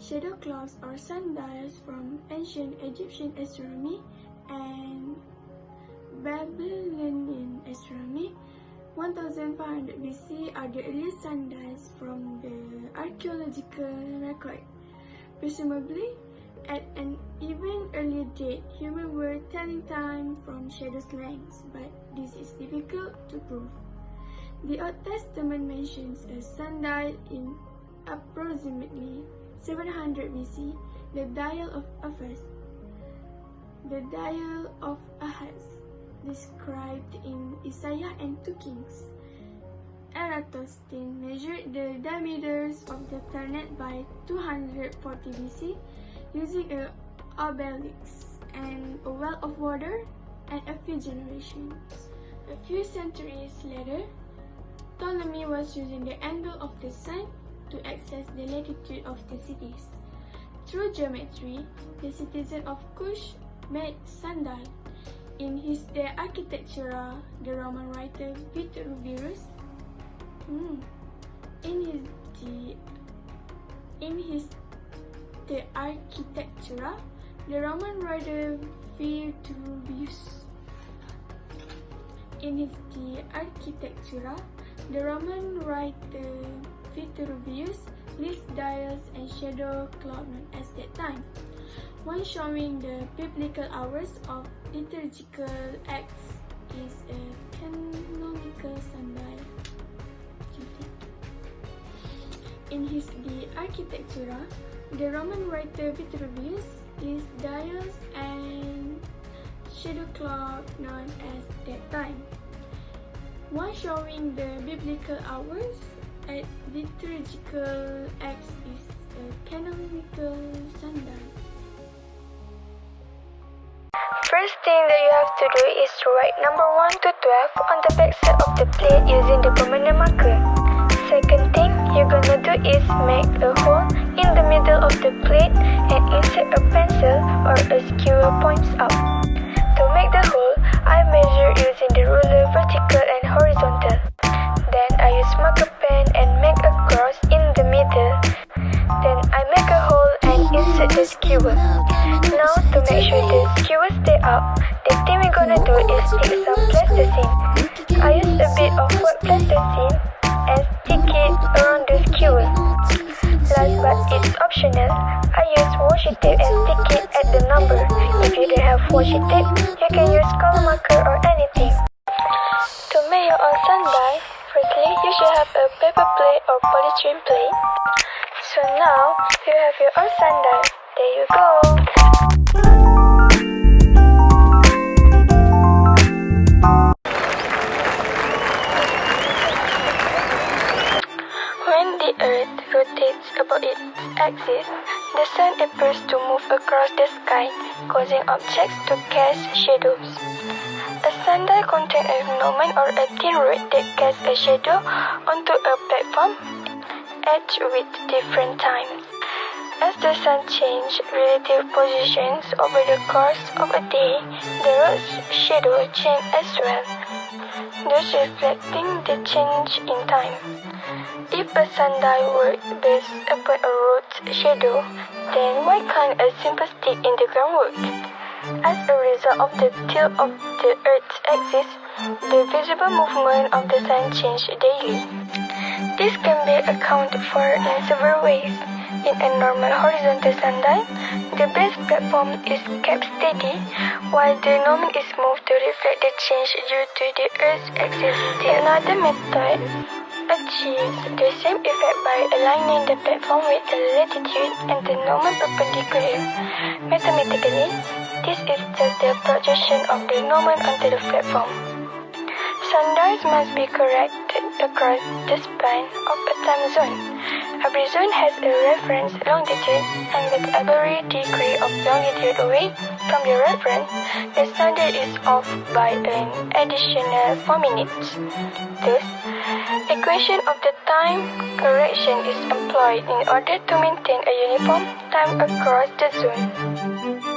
Shadow clocks or sundials from ancient Egyptian astronomy and Babylonian astronomy. 1500 BC are the earliest sundials from the archaeological record. Presumably, at an even earlier date, humans were telling time from shadows' lengths, but this is difficult to prove. The Old Testament mentions a sundial in approximately 700 BC, the Dial of Ahaz. The Dial of Ahaz, described in Isaiah and 2 Kings. Eratosthenes measured the diameters of the planet by 240 BC using an obelisk and a well of water and a few generations. A few centuries later, Ptolemy was using the angle of the sun to access the latitude of the cities. Through geometry, the citizen of Kush made sundial. In his De Architectura, the Roman writer Vitruvius De Architectura, the Roman writer Vitruvius. In his De Architectura, the Roman writer Vitruvius lists dials and shadow clock known as that time. One showing the biblical hours of liturgical acts is a canonical sundial. In his De Architectura, the Roman writer Vitruvius lists dials and shadow clock known as that time. One showing the biblical hours at liturgical acts is a canonical sundial. First thing that you have to do is to write number 1 to 12 on the back side of the plate using the permanent marker. Second thing you're gonna do is make a hole in the middle of the plate and insert a pencil or a skewer points up. To make the hole, I measure using the ruler vertical and horizontal. Then I use marker pen and make a cross in the middle. Then I make a hole and insert the skewer. Now to make sure the skewer stay up, the thing we're gonna do is take some plasticine. I use a bit of wet plasticine and stick it around the skewer. Last but it's optional, I use washi tape and stick it at the number. If you don't have washi tape, you can use color marker or anything. To make your own sundial, firstly you should have a paper plate or polystyrene plate. So now you have your own sundial. There you go. When the Earth rotates about its axis, the Sun appears to move across the sky, causing objects to cast shadows. A sundial contains a gnomon or a thin rod that casts a shadow onto a platform edged with different times. As the Sun changes relative positions over the course of a day, the rod's shadow changes as well, thus reflecting the change in time. If a sundial works based upon a rod's shadow, then why can't a simple stick in the ground work? As a result of the tilt of the Earth's axis, the visible movement of the Sun changes daily. This can be accounted for in several ways. In a normal horizontal sundial, the base platform is kept steady, while the gnomon is moved to reflect the change due to the Earth's axis tilt. Another method achieves the same effect by aligning the platform with the latitude and the gnomon perpendicular. Mathematically, this is just the projection of the gnomon onto the platform. Sundials must be corrected across the span of a time zone. Every zone has a reference longitude, and with every degree of longitude away from the reference, the sundial is off by an additional 4 minutes. Thus, equation of the time correction is employed in order to maintain a uniform time across the zone.